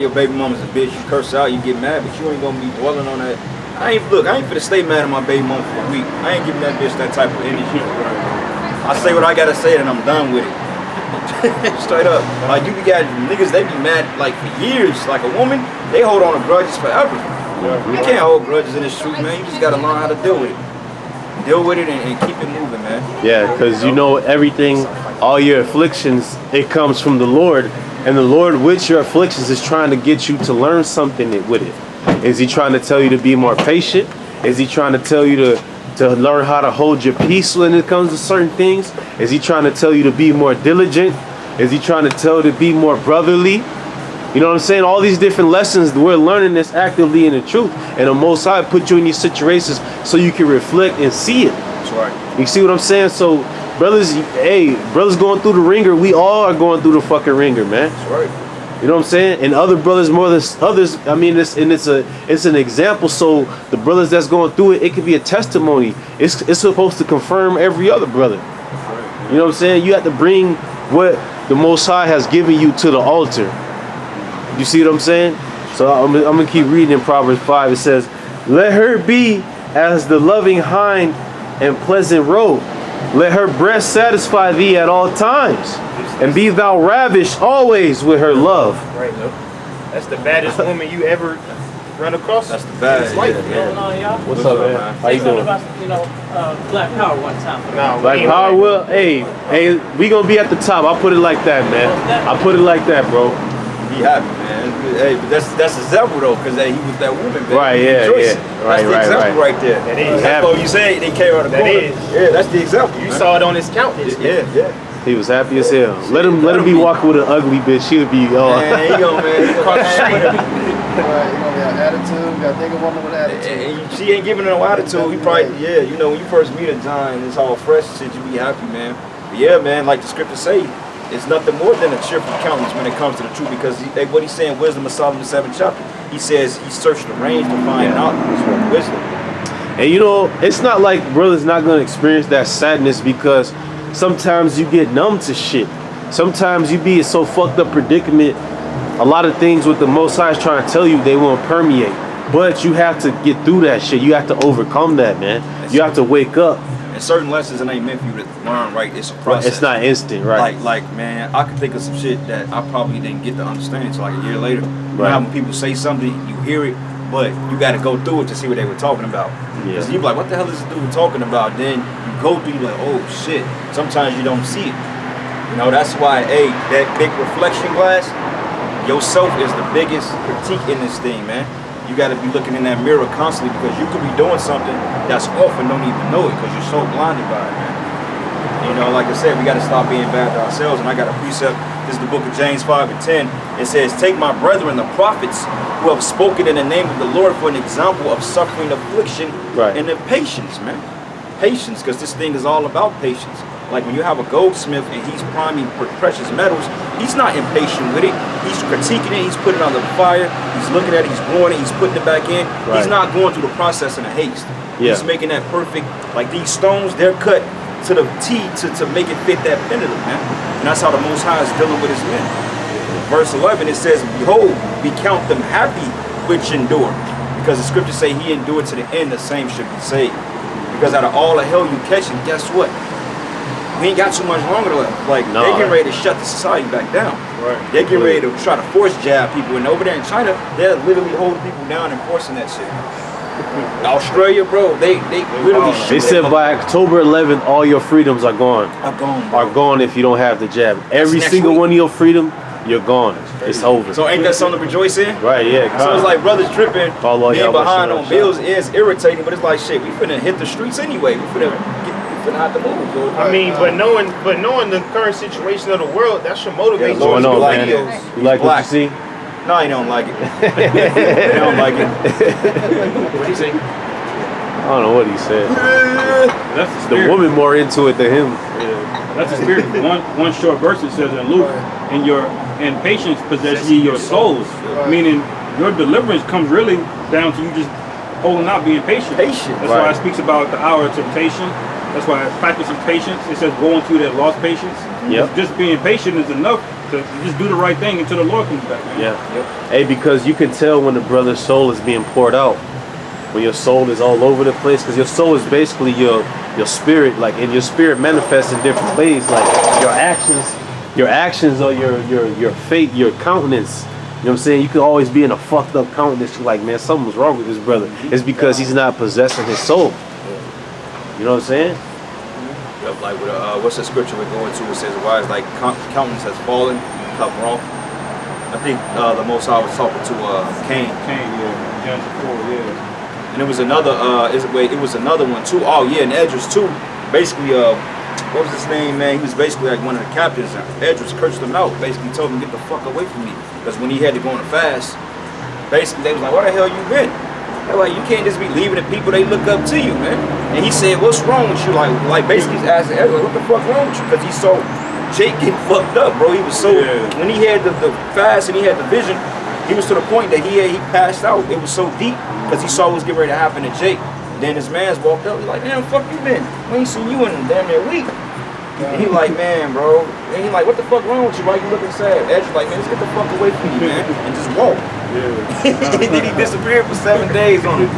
Your baby mama's a bitch, you curse out, you get mad, but you ain't gonna be dwelling on that. I ain't finna stay mad at my baby mama for a week. I ain't giving that bitch that type of energy. I say what I gotta say and I'm done with it. Straight up. Like you got niggas, they be mad like for years. Like a woman, they hold on to grudges forever. You can't hold grudges in this truth, man. You just gotta learn how to deal with it. Deal with it and keep it moving, man. Yeah, because you know everything, all your afflictions, it comes from the Lord. And the Lord with your afflictions is trying to get you to learn something with it. Is he trying to tell you to be more patient? Is he trying to tell you to learn how to hold your peace when it comes to certain things? Is he trying to tell you to be more diligent? Is he trying to tell you to be more brotherly? You know what I'm saying? All these different lessons, we're learning this actively in the truth. And the Most High put you in these situations so you can reflect and see it. That's right. You see what I'm saying? So, brothers, hey, brothers going through the ringer. We all are going through the fucking ringer, man. That's right. You know what I'm saying? And other brothers more than others. I mean, it's an example. So the brothers that's going through it, it could be a testimony. It's supposed to confirm every other brother. Right. You know what I'm saying? You have to bring what the Most High has given you to the altar. You see what I'm saying? So I'm gonna keep reading in Proverbs 5. It says, "Let her be as the loving hind and pleasant roe. Let her breast satisfy thee at all times, and be thou ravished always with her love." Right, look. That's the baddest woman you ever run across. That's the bad. Life. What's up, man? How you doing? About, Black Power one time. No, Black Power will. Hey, we gonna be at the top. I put it like that, man. I put it like that, bro. Be happy, man. Hey, but that's example though, because he was that woman, man. Right, yeah, Rejoicing. yeah. Right, that's the example right there. That is. That's what you say. They came out of the That corner. is. Yeah, that's the example. You saw it on his countenance. Yeah, yeah. He was happy as hell. Let him be walking with an ugly bitch. She'll be Man, he gonna Right, you know, got attitude, got think of woman with attitude. And she ain't giving her no attitude. He probably, yeah, you know, when you first meet a John, it's all fresh shit, you be happy, man. But yeah, man, like the scriptures say, it's nothing more than a cheerful countenance when it comes to the truth, because what he's saying, Wisdom of Solomon, 7th chapter, he says he searched the range to find knowledge, wisdom. And you know, it's not like brothers not gonna experience that sadness, because sometimes you get numb to shit. Sometimes you be in so fucked up predicament. A lot of things with the Most High is trying to tell you, they won't permeate. But you have to get through that shit. You have to overcome that, man. You have to wake up. And certain lessons, it ain't meant for you to learn, right? It's a process. It's not instant, right? Like, man, I could think of some shit that I probably didn't get to understand until like a year later. You know how when people say something, you hear it, but you got to go through it to see what they were talking about. Because you be like, what the hell is this dude talking about? Then you go through, you like, oh shit. Sometimes you don't see it. You know, that's why, hey, that big reflection glass, yourself is the biggest critique in this thing, man. You got to be looking in that mirror constantly, because you could be doing something that's off and don't even know it because you're so blinded by it, man. You know, like I said, we got to stop being bad to ourselves. And I got a precept. This is the book of James 5:10. It says, "Take my brethren, the prophets, who have spoken in the name of the Lord, for an example of suffering, affliction, and the patience," man. Patience, because this thing is all about patience. Like when you have a goldsmith and he's priming precious metals, he's not impatient with it. He's critiquing it. He's putting it on the fire. He's looking at it. He's blowing it. He's putting it back in. He's not going through the process in a haste. He's making that perfect. Like these stones, they're cut to the T to make it fit that pendulum, man. And that's how the Most High is dealing with his men. Verse 11, it says, "Behold, we count them happy which endure." Because the scriptures say he endured to the end, the same should be saved. Because out of all the hell you catching, guess what? We ain't got too much longer left. Like, they're getting ready to shut the society back down. Right. They're getting ready to try to force jab people. And over there in China, they're literally holding people down and forcing that shit. Australia, bro, they literally They said by October 11th, all your freedoms are gone. Are gone if you don't have the jab. Every single one of your freedom, you're gone. It's over. So ain't that something to rejoice in? Right, yeah. So it's like brothers tripping, Follow being YAHAWASHI behind on bills is irritating, but it's like shit, we finna hit the streets anyway. We finna have to move, bro. I mean, but knowing the current situation of the world, that should motivate What's going on, man? You like what you see? No, he don't like it. He don't like it. What he say? I don't know what he said. That's the spirit. The woman more into it than him. Yeah. That's the spirit. One short verse it says in Luke, "In patience possess ye your souls," meaning your deliverance comes really down to you just holding out, being patient. That's why it speaks about the hour of temptation. That's why practicing patience. It says, "Woe unto that lost patience." Just being patient is enough to just do the right thing until the Lord comes back. Man. Yeah. Yep. Hey, because you can tell when the brother's soul is being poured out. When your soul is all over the place, because your soul is basically your spirit, like, and your spirit manifests in different ways, like your actions or your fate, your countenance. You know what I'm saying? You could always be in a fucked up countenance. You're like, man, something's wrong with this brother. It's because he's not possessing his soul. You know what I'm saying? Yep, like with what's the scripture we're going to? It says, "Why is like countenance has fallen, come wrong." I think the Most High was talking to Cain. Cain, yeah, Genesis 4, yeah. And it was another. It was another one too. Oh yeah, and Edris too. Basically, what was his name, man? He was basically like one of the captains. Edris cursed him out. Basically told him, "Get the fuck away from me." Because when he had to go on a fast, basically they was like, "Where the hell you been?" They're like, "You can't just be leaving the people they look up to you, man." And he said, "What's wrong with you?" Like basically he's asking Edris, "What the fuck wrong with you?" Because he saw Jake getting fucked up, bro. He was so when he had the fast and he had the vision, he was to the point that he passed out. It was so deep because he saw what was getting ready to happen to Jake. Then his man's walked up. He's like, "Damn, fuck you been? We ain't seen you in damn near a week." And he like, "Man, bro." And he like, "What the fuck wrong with you? Why you looking sad?" Edge like, "Man, just get the fuck away from me, man," and just walk. Yeah. And then he disappeared for 7 days on it.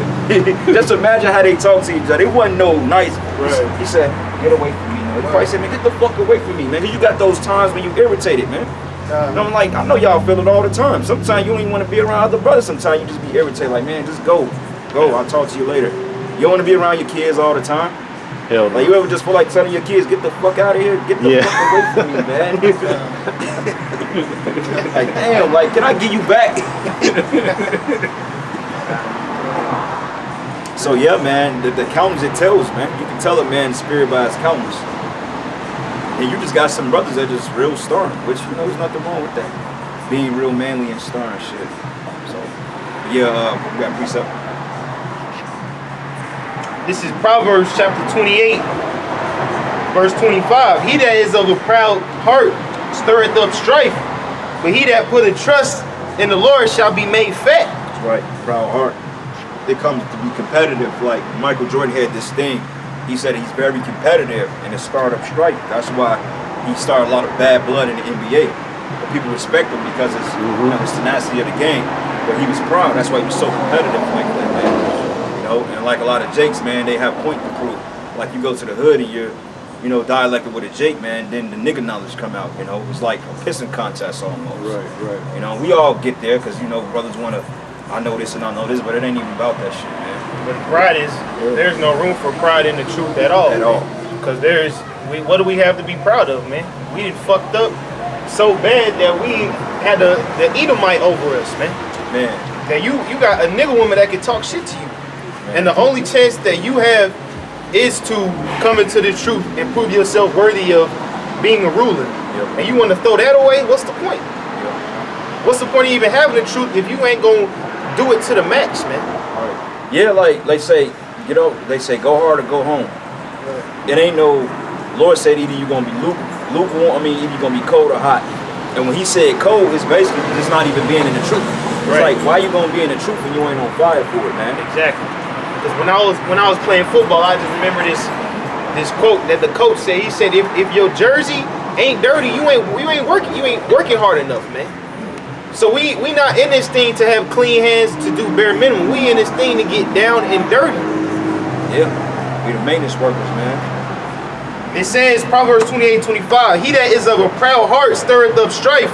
Just imagine how they talk to each other. It wasn't no nice. Right. He said, "Get away from me." He probably said, "Man, get the fuck away from me, man." Cause you got those times when you irritated, man. And I'm like, I know y'all feel it all the time. Sometimes you don't even want to be around other brothers. Sometimes you just be irritated, like, "Man, just go. I'll talk to you later." You don't want to be around your kids all the time. Hell no. Like you ever just feel like telling your kids, "Get the fuck out of here, get the fuck away from me, man." Like, damn, like, can I get you back? So yeah, man, the countenance it tells, man. You can tell a man's spirit by his countenance. And you just got some brothers that are just real stern, which, you know, there's nothing wrong with that. Being real manly and stern shit. So yeah, we got precept. This is Proverbs chapter 28, verse 25. He that is of a proud heart stirreth up strife, but he that putteth trust in the Lord shall be made fat. That's right, proud heart. It comes to be competitive. Like Michael Jordan had this thing. He said he's very competitive and it started up strife. That's why he started a lot of bad blood in the NBA. But people respect him because it's you know, his tenacity of the game. But he was proud. That's why he was so competitive like that, man. You know, and like a lot of Jakes, man, they have point to prove. Like you go to the hood and you're, you know, dialected with a Jake, man, then the nigga knowledge come out, you know. It's like a pissing contest almost. Right. You know, we all get there because, you know, brothers want to, I know this and I know this, but it ain't even about that shit, man. But pride is, there's no room for pride in the truth at all. Because what do we have to be proud of, man? We done fucked up so bad that we had the Edomite over us, man. That you got a nigga woman that can talk shit to you. Man. And the only chance that you have is to come into the truth and prove yourself worthy of being a ruler. And you want to throw that away? What's the point? What's the point of even having the truth if you ain't gonna do it to the max, man? Yeah, like they say, you know, they say go hard or go home. It ain't no, Lord said either you gonna be lukewarm, either you gonna be cold or hot. And when he said cold, it's basically just not even being in the truth. It's like, why you gonna be in the truth when you ain't on fire for it, man? Exactly. Because when I was playing football, I just remember this quote that the coach said. He said, if your jersey ain't dirty, you ain't working hard enough, man. So we not in this thing to have clean hands to do bare minimum. We in this thing to get down and dirty. Yeah, we the maintenance workers, man. It says, Proverbs 28:25, he that is of a proud heart stirreth up strife,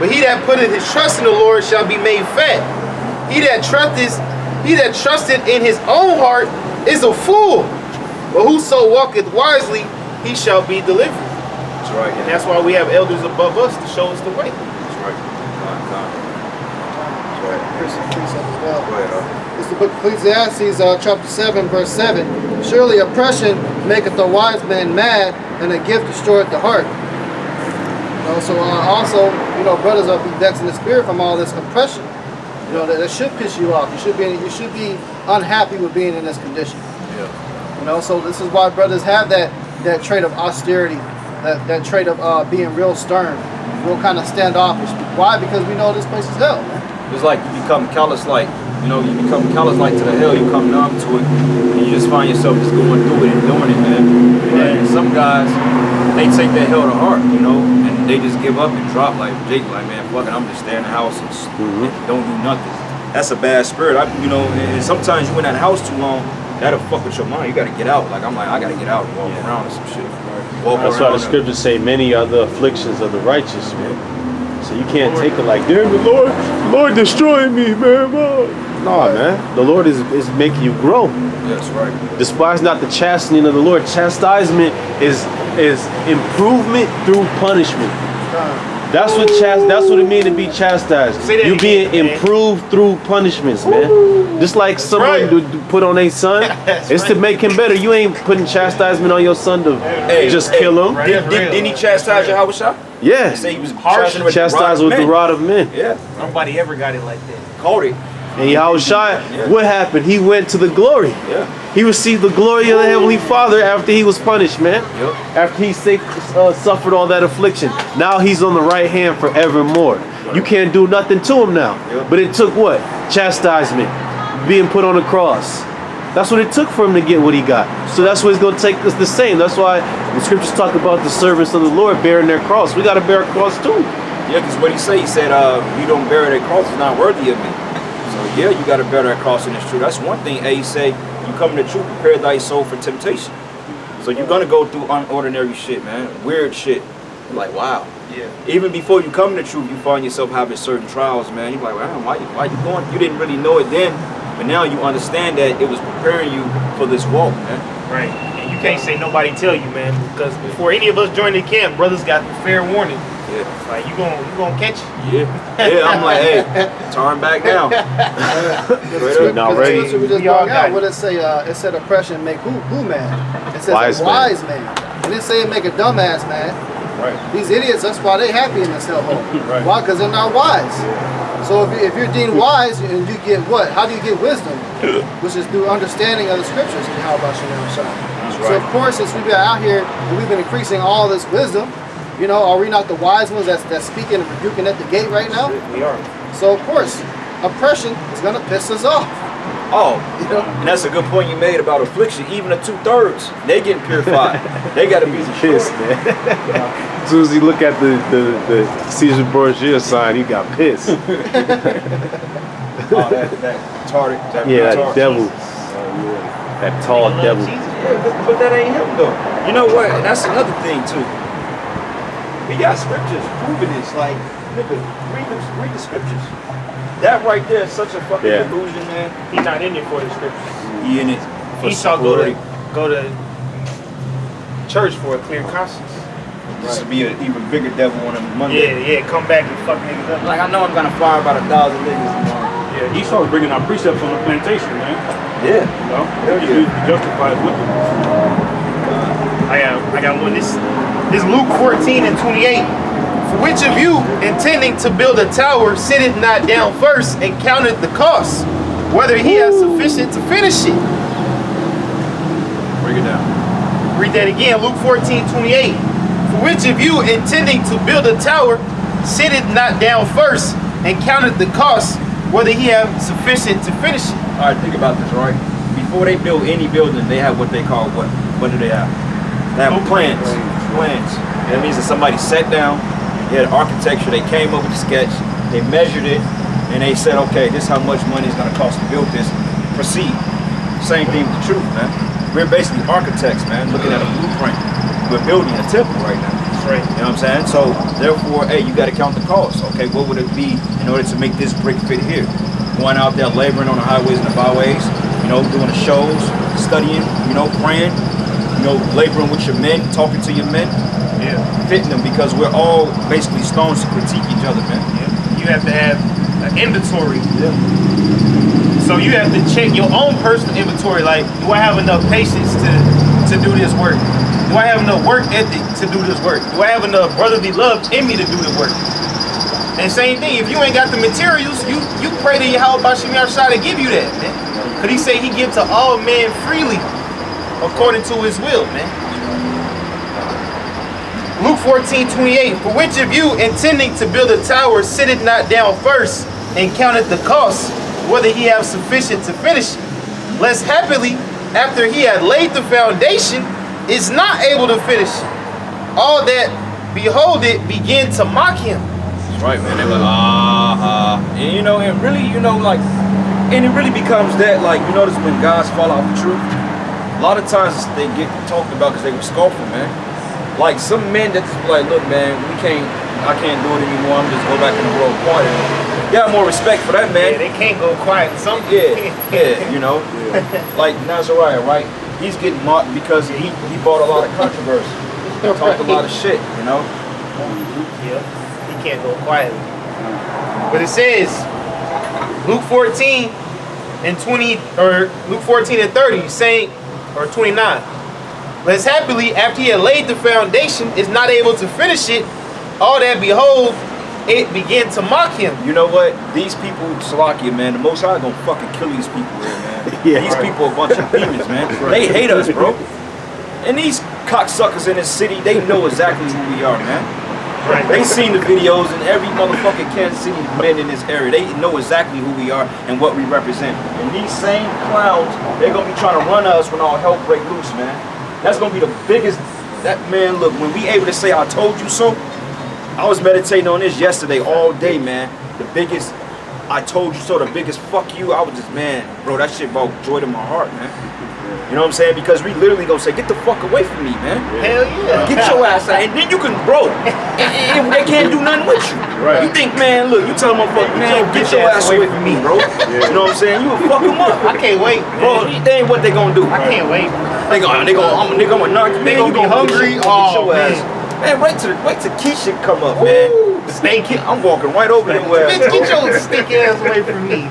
but he that putteth his trust in the Lord shall be made fat. He that trusteth in his own heart is a fool, but whoso walketh wisely, he shall be delivered. That's right. And that's why we have elders above us to show us the way. That's right. It's the book of Ecclesiastes, chapter 7, verse 7. Surely oppression maketh the wise man mad, and a gift destroyeth the heart. You know, so also, you know, brothers are be vexed in the spirit from all this oppression. You know, that should piss you off. You should be unhappy with being in this condition. Yeah. You know, so this is why brothers have that trait of austerity, that trait of being real stern, real kind of standoffish. Why? Because we know this place is hell, man. It's like you become callous, like, you know, you become callous like to the hell, you come numb to it, and you just find yourself just going through it and doing it, man. And some guys, they take that hell to heart, you know, and they just give up and drop. Like Jake, like, man, fuck it, I'm just stay in the house and don't do nothing. That's a bad spirit. You know, and sometimes you in that house too long, that'll fuck with your mind. You gotta get out. Like I'm like, I gotta get out and walk around and some shit. That's why the scriptures say many are the afflictions of the righteous, man. So you can't take it like, damn, the Lord destroying me, man. No, man. The Lord is making you grow. That's right. Despise not the chastening of the Lord. Chastisement is improvement through punishment. That's what it means to be chastised. You being improved through punishments, man. Just like someone to put on a son, it's to make him better. You ain't putting chastisement on your son to just kill him. Didn't he chastise YAHAWASHI? Yeah. He said he was chastised with the rod of men. Yeah. Nobody ever got it like that. Caught it. And YAHAWASHI, what happened? He went to the glory. Yeah. He received the glory of the Heavenly Father after he was punished, man. Yep. After he suffered all that affliction. Now he's on the right hand forevermore. You can't do nothing to him now. Yep. But it took what? Chastisement. Being put on the cross. That's what it took for him to get what he got. So that's what it's going to take us the same. That's why the scriptures talk about the servants of the Lord bearing their cross. We got to bear a cross too. Yeah, because what he said, you don't bear that cross, it's not worthy of me. So yeah, you got to bear that cross, and it's true. That's one thing. He say, you come to truth, prepare thy soul for temptation. So you're gonna go through unordinary shit, man, weird shit. You're like, wow. Yeah. Even before you come to truth, you find yourself having certain trials, man. You're like, wow, why you going? You didn't really know it then, but now you understand that it was preparing you for this walk, man. Right. And you can't say nobody tell you, man, because before any of us joined the camp, brothers got the fair warning. Yeah. Like you gonna catch it. Yeah. I'm like, hey, turn back now. Not ready. We just brought out. What it say? It said oppression make who mad? It says a wise man. It didn't say it make a dumbass man. Right. These idiots, that's why they happy in this hellhole. Right. Why? Because they're not wise. So if you're deemed wise, and you get what? How do you get wisdom? Which is through understanding of the scriptures. And how about you? So of course, since we've been out here and we've been increasing all this wisdom, you know, are we not the wise ones that's speaking and rebuking at the gate right now? We are. So of course, oppression is gonna piss us off. Oh, and that's a good point you made about affliction. Even the 2/3, they getting purified. They got to be pissed, man. As soon as he look at the Caesar Borgia sign, he got pissed. Oh, that retarded. That devil. That tall devil. Yeah, but that ain't him though. You know what? And that's another thing too. We got scriptures proving this. Like, nigga, read the scriptures. That right there is such a fucking delusion, man. He's not in it for the scriptures. He in it for he shall go to church for a clear conscience. Just to be an even bigger devil on a Monday. Yeah, come back and fuck niggas up. Like, I know I'm gonna fire about 1,000 niggas tomorrow. Yeah, Esau's bringing our precepts on the plantation, man. Yeah. You know, he used to justify his wickedness. I got one. This Luke 14:28. For which of you, intending to build a tower, sitteth not down first and counteth the cost, whether he has sufficient to finish it? Break it down. Read that again, Luke 14:28. For which of you, intending to build a tower, sitteth not down first and counteth the cost, whether he have sufficient to finish it? All right, think about this, right? Before they build any building, they have what they call what do they have? They have plans. That means that somebody sat down, they had architecture, they came up with a sketch, they measured it, and they said, okay, this is how much money it's gonna cost to build this. Proceed. Same thing with the truth, man. We're basically architects, man, looking at a blueprint. We're building a temple right now. That's right. You know what I'm saying? So therefore, hey, you gotta count the cost. Okay, what would it be in order to make this brick fit here? Going out there laboring on the highways and the byways, you know, doing the shows, studying, you know, praying, you know, laboring with your men, talking to your men, fitting them, because we're all basically stones to critique each other, man. Yeah. You have to have an inventory. Yeah. So you have to check your own personal inventory. Like, do I have enough patience to do this work? Do I have enough work ethic to do this work? Do I have enough brotherly love in me to do the work? And same thing, if you ain't got the materials, you pray to YAHAWASHI to give you that, man. Because he say he gives to all men freely, according to his will, man. Luke 14:28. For which of you, intending to build a tower, sitteth not down first and counteth the cost, whether he have sufficient to finish it? Lest happily, after he had laid the foundation, is not able to finish it. All that behold it, began to mock him. That's right, man. They were like, and you know, and really, you know, like, and it really becomes that, like, you notice when guys fall out the truth, a lot of times they get talked about because they were scoffing, man. Like some men that just be like, look, man, I can't do it anymore. I'm just go back in the world quiet. You got more respect for that, man. Yeah, they can't go quiet. Some you know, like Nazariah, right? He's getting mocked because he brought a lot of controversy. He talked a lot of shit, you know. Yeah, he can't go quietly. But it says, Luke 14 and 20, or Luke 14 and 30, saying, or 29. Lest happily, after he had laid the foundation, is not able to finish it, all that behold, it began to mock him. You know what? These people, Salakia, man, the Most High gonna fucking kill these people here, man. These people are a bunch of demons, man. They hate us, bro. And these cocksuckers in this city, they know exactly who we are, man. Right. They seen the videos, and every motherfucking Kansas City men in this area, they know exactly who we are and what we represent. And these same clowns, they're gonna be trying to run us when all hell break loose, man. That's gonna be the biggest. That man, look, when we able to say "I told you so," I was meditating on this yesterday all day, man. The biggest "I told you so," the biggest "fuck you." I was just, man, bro, that shit brought joy to my heart, man. You know what I'm saying? Because we literally gonna say, "Get the fuck away from me, man." Hell yeah. Get your ass out, and then you can, bro. And they can't do nothing with you. Right. You think, man? Look, you tell them, man, get your ass away from me, bro. You know what I'm saying? You will fuck them up, I can't wait, bro. man. They ain't what they gonna do. I can't wait. They gonna knock you. They gonna be hungry. Oh, Man, wait till Keisha come up, man. Stinky. I'm walking right over there. Bitch, get your stick ass away from me.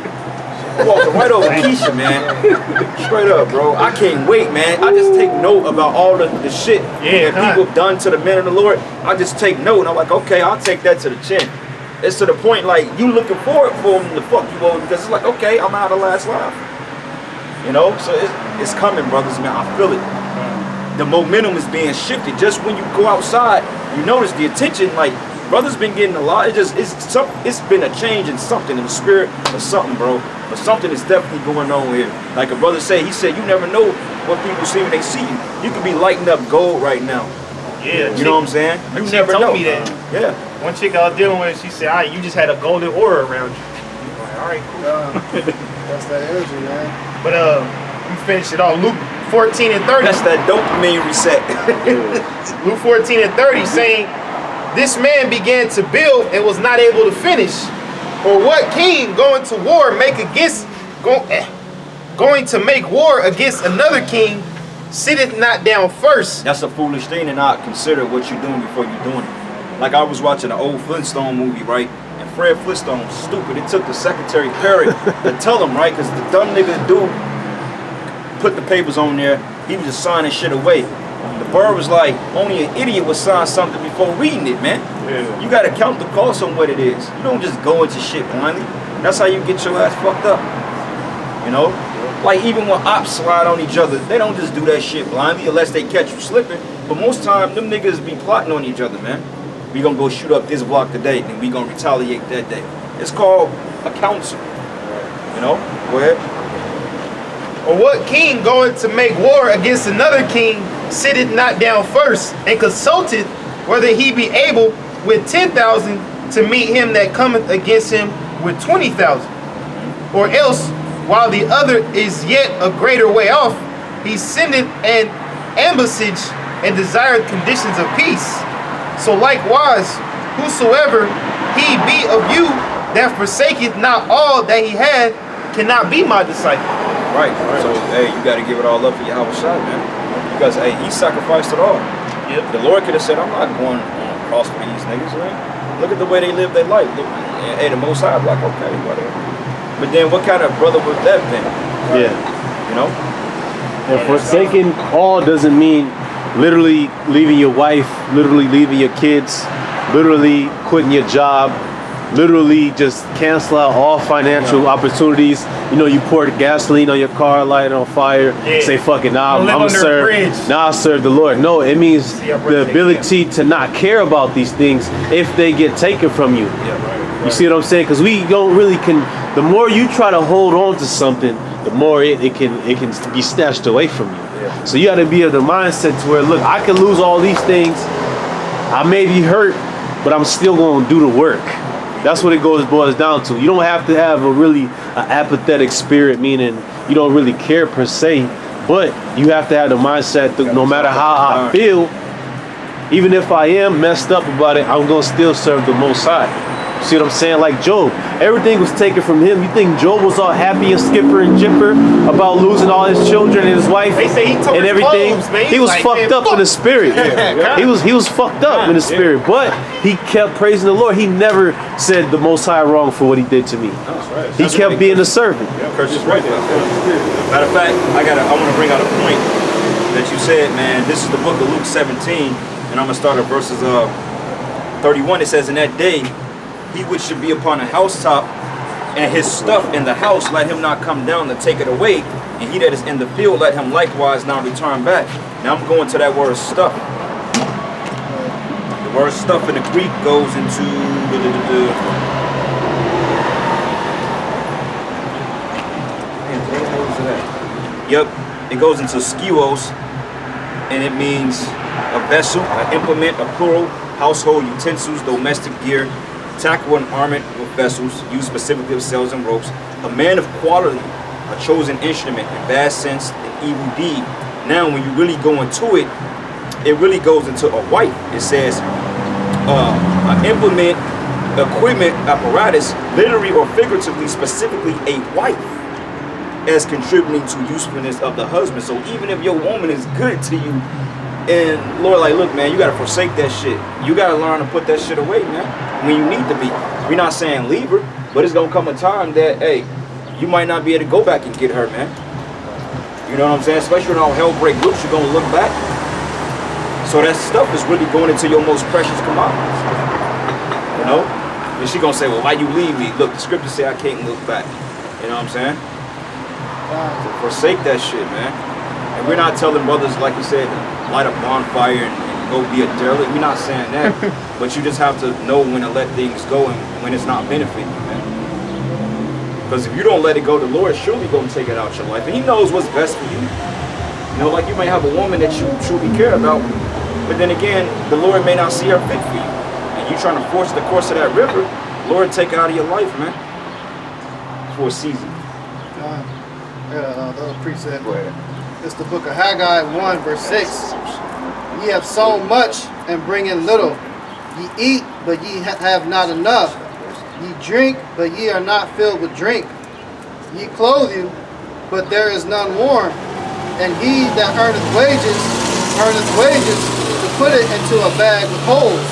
I'm walking right over Keisha, man. Straight up, bro. I can't wait, man. I just take note about all the shit that people have done to the men of the Lord. I just take note, and I'm like, okay, I'll take that to the chin. It's to the point, like, you looking forward for them to fuck you over, because it's like, okay, I'm out of last life. You know? So it's coming, brothers, man. I feel it. The momentum is being shifted. Just when you go outside, you notice the attention, like, brothers been getting a lot. It's been a change in something, in the spirit or something, bro. But something is definitely going on here. Like a brother said, he said, you never know what people see when they see you. You could be lighting up gold right now. Yeah. You know what I'm saying? You never told know. me that. Yeah. One chick I was dealing with, she said, all right, you just had a golden aura around you. I'm like, all right, cool. That's that energy, man. But we finished it off. Luke 14 and 30. That's that dopamine reset. Luke 14 and 30 saying, this man began to build and was not able to finish. Or what king going to make war against another king sitteth not down first? That's a foolish thing to not consider what you're doing before you're doing it. Like I was watching an old Flintstone movie, right? And Fred Flintstone was stupid. It took the Secretary Perry to tell him, right? Because the dumb nigga dude put the papers on there. He was just signing shit away. The bird was like, only an idiot would sign something before reading it, man. Yeah. You gotta count the cost on what it is. You don't just go into shit blindly. That's how you get your ass fucked up. You know? Like even when ops slide on each other, they don't just do that shit blindly unless they catch you slipping. But most time, them niggas be plotting on each other, man. We gonna go shoot up this block today, then we gonna retaliate that day. It's called a council. You know? Go ahead. Or what king going to make war against another king sitteth not down first, and consulted whether he be able with 10,000 to meet him that cometh against him with 20,000? Or else, while the other is yet a greater way off, he sendeth an ambassage and desired conditions of peace. So likewise, whosoever he be of you that forsaketh not all that he had cannot be my disciple. Right. So, hey, you got to give it all up for YAHAWASHI, man. Because, hey, he sacrificed it all. Yep. The Lord could have said, I'm not going on a cross for these niggas, man. Look at the way they live their life. Look, and, hey, the Most High, like, okay, whatever. But then what kind of brother was that then? Right? Yeah. You know? And forsaking all doesn't mean literally leaving your wife, literally leaving your kids, literally quitting your job, literally just cancel out all financial opportunities. You know, you pour gasoline on your car, light it on fire, say, fuck it, now I'm gonna serve. Now I'll serve the Lord. No, it means the ability to not care about these things if they get taken from you. You see what I'm saying? Because we don't really the more you try to hold on to something, the more it can be snatched away from you. So you got to be of the mindset to where, look, I can lose all these things, I may be hurt, but I'm still gonna do the work. That's what it boils down to. You don't have to have a really apathetic spirit, meaning you don't really care per se, but you have to have the mindset that no matter how I feel, even if I am messed up about it, I'm gonna still serve the Most High. See what I'm saying? Like Job, everything was taken from him. You think Job was all happy and skipper and jipper about losing all his children and his wife They say he tore and his everything? clothes, man. He was Like, fucked man, up in the spirit. He was fucked up in the spirit, but he kept praising the Lord. He never said the Most High wrong for what he did to me. He kept being a servant. Curse is right. Matter of fact, I want to bring out a point that you said, man. This is the book of Luke 17, and I'm gonna start at verses 31. It says, "In that day, he which should be upon a housetop, and his stuff in the house, let him not come down to take it away. And he that is in the field, let him likewise not return back." Now I'm going to that word stuff. The word stuff in the Greek goes into Yep, it goes into skios, and it means a vessel, an implement, a plural, household utensils, domestic gear, tackle and armament with vessels, used specifically of sails and ropes, a man of quality, a chosen instrument, in bad sense, an evil deed. Now, when you really go into it, it really goes into a wife. It says, an implement, equipment, apparatus, literally or figuratively, specifically a wife, as contributing to usefulness of the husband. So even if your woman is good to you, and Lord, like, look, man, you gotta forsake that shit. You gotta learn to put that shit away, man, when you need to be. We're not saying leave her, but it's gonna come a time that, hey, you might not be able to go back and get her, man. You know what I'm saying? Especially when all hell break loose, you're gonna look back. So that stuff is really going into your most precious commodities. You know? And she gonna say, well, why you leave me? Look, the scriptures say I can't look back. You know what I'm saying? So forsake that shit, man. And we're not telling brothers, like you said, light a bonfire and go be a derelict. We're not saying that. But you just have to know when to let things go and when it's not benefiting you, man. Because if you don't let it go, the Lord surely gonna take it out your life. And he knows what's best for you. You know, like you may have a woman that you truly care about, but then again, the Lord may not see her fit for you. And you trying to force the course of that river, Lord, take it out of your life, man. For a season. I got another precept. Go ahead. It's the book of Haggai 1, verse 6. Ye have sown much and bring in little. Ye eat, but ye have not enough. Ye drink, but ye are not filled with drink. Ye clothe you, but there is none warm. And he that earneth wages to put it into a bag with holes.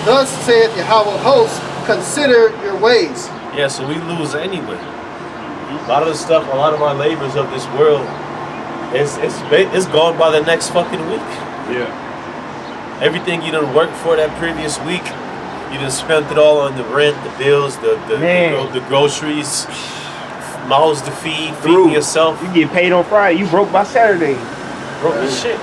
Thus saith Yahawah hosts, consider your ways. Yeah, so we lose anyway. A lot of the stuff, a lot of our labors of this world, it's gone by the next fucking week. Yeah. Everything you done worked for that previous week, you done spent it all on the rent, the bills, the groceries, mouths to feed yourself. You get paid on Friday, you broke by Saturday. Broke as shit.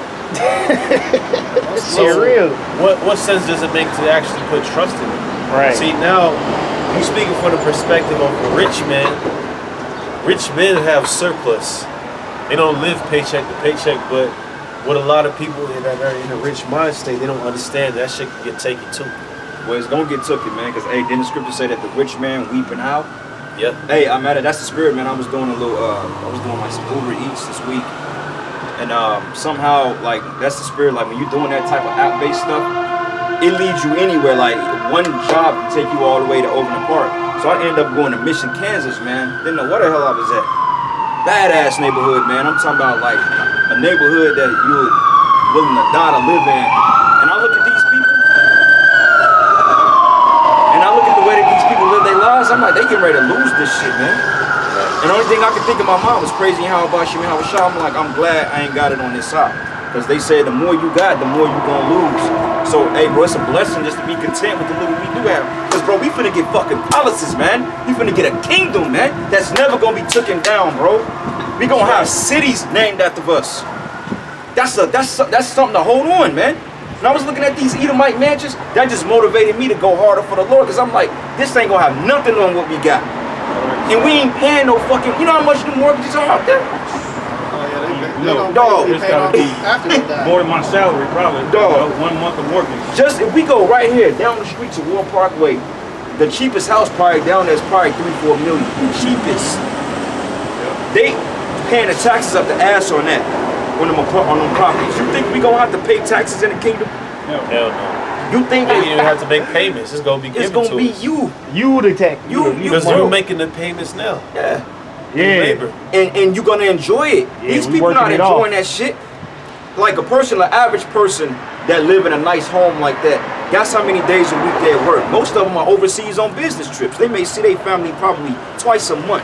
So real. What sense does it make to actually put trust in it? Right. See, now you speaking from the perspective of a rich man. Rich men have surplus. They don't live paycheck to paycheck, but what a lot of people that are in a rich mind state, they don't understand that shit can get taken too. Well, it's gonna get taken, man, because hey, didn't the scripture say that the rich man weep and howl? Yep. Hey, I'm at it. That's the spirit, man. I was doing like some Uber Eats this week, and somehow like that's the spirit. Like when you're doing that type of app-based stuff, it leads you anywhere. Like one job can take you all the way to Overland Park. So I ended up going to Mission, Kansas, man. Didn't know where the hell I was at. Badass neighborhood, man. I'm talking about like a neighborhood that you're willing to die to live in. And I look at these people, and I look at the way that these people live their lives. I'm like, they getting ready to lose this shit, man. And the only thing I could think of my mom was praising YAHAWASHI, I'm like, I'm glad I ain't got it on this side. Because they said the more you got, the more you gonna lose. So, hey, bro, it's a blessing just to be content with the little we do have. Because, bro, we finna get fucking palaces, man. We finna get a kingdom, man, that's never gonna be taken down, bro. We gonna have cities named after us. That's something to hold on, man. When I was looking at these Edomite mansions, that just motivated me to go harder for the Lord. Because I'm like, this ain't gonna have nothing on what we got. And we ain't paying no fucking, you know how much the mortgages are out there? they No, don't dog, pay it's gotta be after they die. more than my salary, probably. Dog. 1 month of mortgage. Just if we go right here down the street to War Parkway, the cheapest house probably down there is probably 3-4 million. The cheapest. They paying the taxes up the ass on that on them properties. You think we gonna have to pay taxes in the kingdom? Hell no. You think You don't even have to make payments. It's gonna be given it's gonna to be us. You the tech. Because bro. you're making the payments now. Yeah. Labor. And you're gonna enjoy it. Yeah, These we people not working it enjoying off. that shit. Like a person, an average person that live in a nice home like that, guess how many days a week they at work? Most of them are overseas on business trips. They may see their family probably twice a month.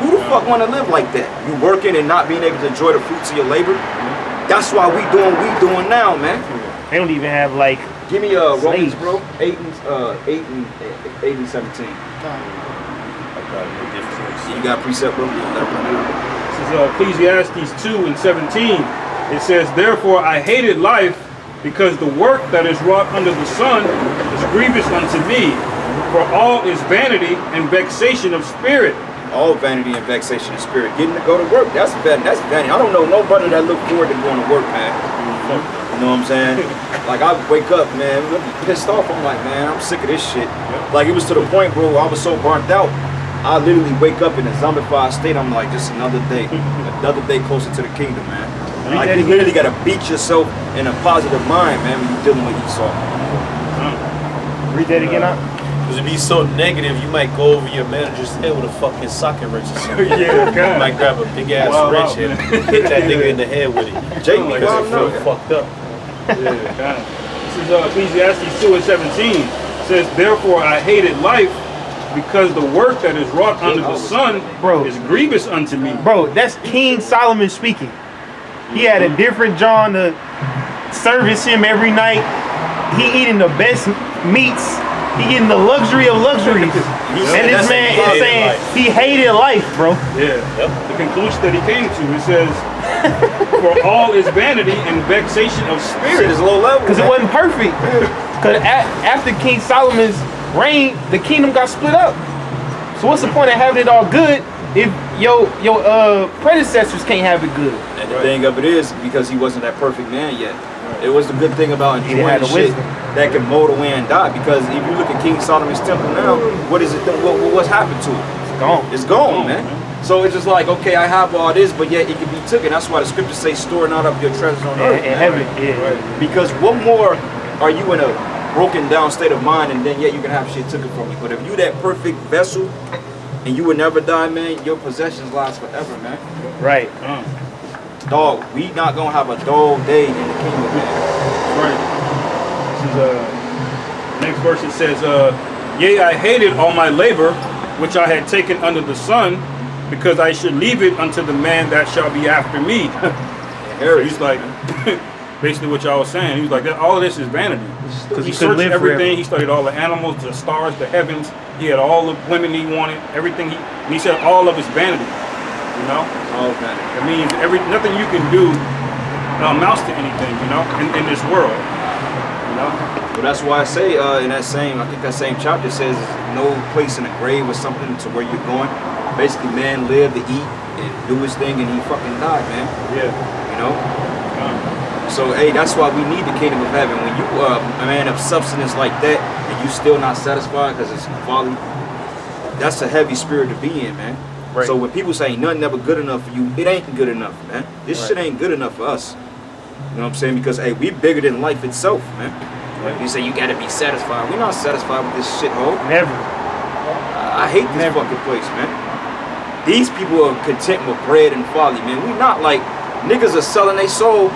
Who the fuck wanna live like that? You working and not being able to enjoy the fruits of your labor? That's why we doing what we doing now, man. They don't even have like. Give me Romans, Slaves. bro. 8 and 17. You got precept, bro? This is Ecclesiastes 2 and 17. It says, therefore I hated life, because the work that is wrought under the sun is grievous unto me. For all is vanity and vexation of spirit. All vanity and vexation of spirit. Getting to go to work, that's vanity. That's vanity. I don't know nobody that look forward to going to work, man. You know what I'm saying? Like I wake up, man, pissed off. I'm like, man, I'm sick of this shit. Like it was to the point, bro, I was so burnt out. I literally wake up in a zombified state. I'm like, just another day closer to the kingdom, man. Like you literally gotta beat yourself in a positive mind, man, when you're dealing with Esau. Read that again, huh? Because it'd be so negative, you might go over your manager's head with a fucking socket wrench or something. Yeah, God. You might grab a big ass Wow, wrench man. and hit that nigga in the head with it. Jake, like Because well, you feel no. fucked up. Yeah, kind of. This is Ecclesiastes 2 and 17. It says, therefore I hated life, because the work that is wrought under the sun Bro. is grievous unto me. Bro, that's King Solomon speaking. He had a different John to service him every night. He eating the best meats. He getting the luxury of luxuries. And this man is saying he hated life, bro. Yeah. The conclusion that he came to, it says, for all is vanity and vexation of Shit spirit. is low level. Because it wasn't perfect. Because after King Solomon's reign, the kingdom got split up. So what's the point of having it all good if your predecessors can't have it good? And the thing of it is, because he wasn't that perfect man yet. It was the good thing about He enjoying had the the shit wisdom. that can mold away and die. Because if you look at King Solomon's temple now, what is it? What's happened to it? It's gone. It's gone, man. So it's just like, okay, I have all this, but yet it can be taken. That's why the scriptures say, store not up your treasures on earth. In man. heaven, yeah. Because what more are you in a broken down state of mind, and then yet you can have shit taken from you? But if you that perfect vessel and you would never die, man, your possessions last forever, man. Right. Dog, we not gonna have a dull day in the kingdom, man. Right. This is next verse. It says, yea, I hated all my labor, which I had taken under the sun, because I should leave it unto the man that shall be after me. So he's like, basically what y'all was saying. He was like, all of this is vanity. Because He he couldn't searched live everything. forever. He studied all the animals, the stars, the heavens. He had all the women he wanted, everything. He said all of it's vanity. You know? Oh, man. It means nothing you can do amounts to anything, you know, in this world. You know? Well, that's why I say in that same, I think that same chapter says no place in the grave or something to where you're going. Basically, man lived to eat and do his thing, and he fucking died, man. Yeah. You know? So, hey, that's why we need the kingdom of heaven. When you a man of substance like that, and you still not satisfied because it's folly, that's a heavy spirit to be in, man. Right. So when people say nothing ever good enough for you, it ain't good enough, man. This shit ain't good enough for us. You know what I'm saying? Because, hey, we bigger than life itself, man. You say you gotta be satisfied. We're not satisfied with this shithole. Never. I hate this fucking place, man. These people are content with bread and folly, man. We not like niggas are selling their soul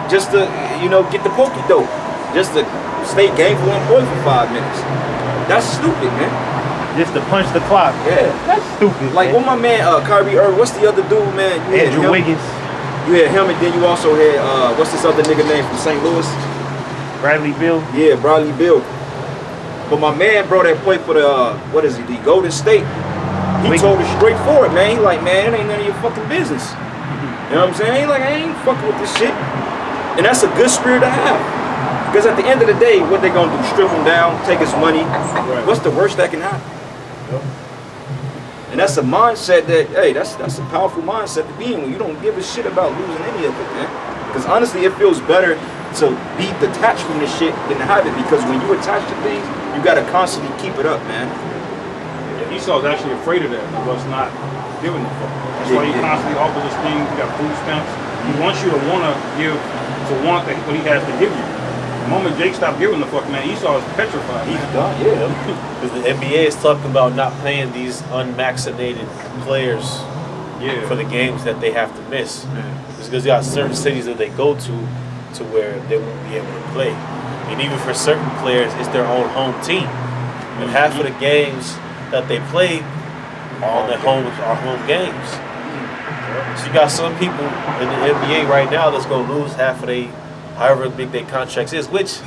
just to, you know, get the pokey dope. Just to stay gainful employed for 5 minutes. That's stupid, man. Just to punch the clock. Yeah. That's stupid. Like, what my man, Kyrie Irving, what's the other dude, man? You had Andrew him. Wiggins, You had him, and then you also had, what's this other nigga name from St. Louis? Bradley Bill. Yeah, Bradley Bill. But my man brought that play for the, what is he, the Golden State. He told it straightforward, man. He like, man, it ain't none of your fucking business. You know what I'm saying? He like, I ain't fucking with this shit. And that's a good spirit to have. Because at the end of the day, what they gonna do? Strip him down, take his money. What's the worst that can happen? And And that's a mindset that, hey, that's a powerful mindset to be in when you don't give a shit about losing any of it, man. Because honestly, it feels better to be detached from this shit than to have it. Because when you attach to things, you gotta constantly keep it up, man. Yeah, Esau's actually afraid of that. He was not giving a fuck. That's why he constantly offers this thing. He got food stamps. He wants you to wanna give, to want what he has to give you. The moment Jake stopped giving a fuck, man, Esau is petrified. He's man. done, yeah. Because the NBA is talking about not paying these unvaccinated players for the games that they have to miss. It's because you got certain cities that they go to where they won't be able to play. And even for certain players, it's their own home team. And half of the games that they play are home games. So you got some people in the NBA right now that's going to lose half of however big their contracts is, which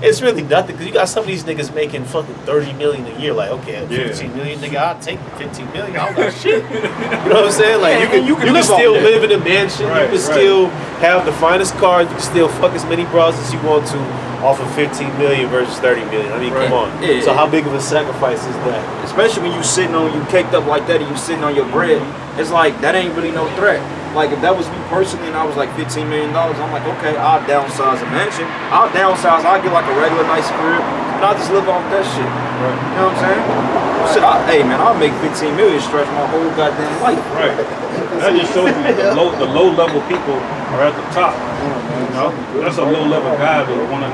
it's really nothing because you got some of these niggas making fucking $30 million a year. Like, okay, 15 million, nigga, I'll take 15 million. I don't got shit. You know what I'm saying? Like, you can still live in a mansion. You can still have the finest cars. You can still fuck as many bras as you want to off of 15 million versus 30 million. I mean, come on. Yeah, so how big of a sacrifice is that? Especially when you caked up like that and you sitting on your bread. It's like, that ain't really no threat. Like, if that was me personally and I was like $15 million, I'm like, okay, I'll downsize a mansion. I'll get like a regular nice crib, and I'll just live off that shit. Right. You know what I'm saying? Shit, hey man, I'll make 15 million stretch my whole goddamn life. Right. That just shows you the low level people are at the top. You know? That's a low level guy that wanna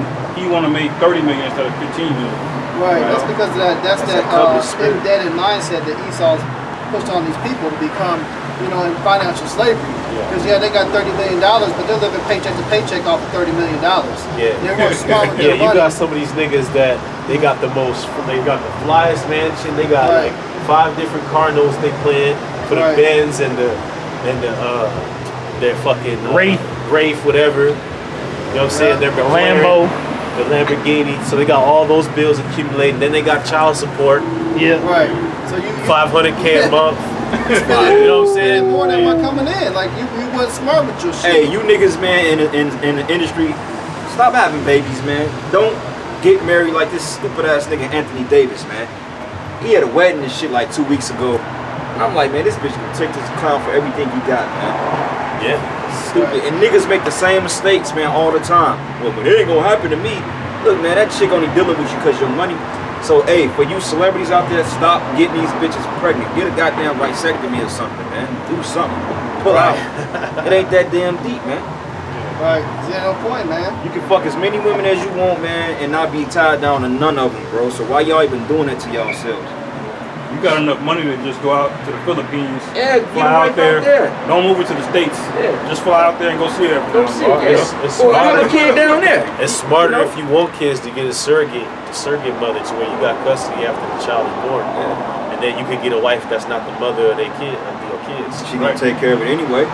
make 30 million instead of 15 million. Right. That's because that's that indebted mindset that Esau's pushed on these people to become, you know, in financial slavery. Because they got $30 million, but they're living paycheck to paycheck off of $30 million. Yeah. They're more smart with their you money. got some of these niggas that they got the flyest mansion. They got like 5 different car notes they plan for the Benz and their fucking Wraith, whatever. You know what I'm saying? Their Lambo. The Lamborghini. So they got all those bills accumulating. Then they got child support. Yeah. Right. So you $500K a month. You know what I'm saying? More than what coming in. Like you wasn't smart with your shit. Hey, you niggas, man, in the industry, stop having babies, man. Don't get married like this stupid ass nigga Anthony Davis, man. He had a wedding and shit like 2 weeks ago. I'm like, man, this bitch gonna take this clown for everything he got, man. Yeah. Stupid. And niggas make the same mistakes, man, all the time. Well, but it ain't gonna happen to me. Look, man, that chick only dealing with you because your money. So, hey, for you celebrities out there, stop getting these bitches pregnant. Get a goddamn vasectomy or something, man. Do something. Pull out. It ain't that damn deep, man. Right. No point, man. You can fuck as many women as you want, man, and not be tied down to none of them, bro. So why y'all even doing that to yourselves? You got enough money to just go out to the Philippines, fly out there. Don't move it to the States. Yeah. Just fly out there and go see it. Go see it. It's smarter. A kid down there. It's smarter if you want kids to get a surrogate mother to where you got custody after the child is born. Yeah. And then you can get a wife that's not the mother of their kid, of your kids. She gonna take care of it anyway.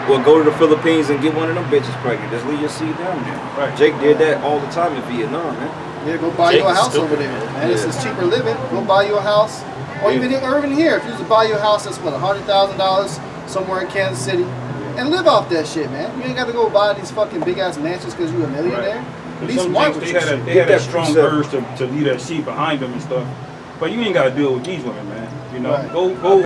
Well, go to the Philippines and get one of them bitches pregnant. Just leave your seed down there. Right. Jake did that all the time in Vietnam, man. Yeah, go buy you a house over there, man. This is cheaper living. Go buy you a house. Or even here, if you was to buy you a house that's what, $100,000 somewhere in Kansas City, and live off that shit, man. You ain't got to go buy these fucking big ass mansions because you're a millionaire. Be smart with your shit. They had that strong urge to leave that seed behind them and stuff. But you ain't got to deal with these women, man. You know, go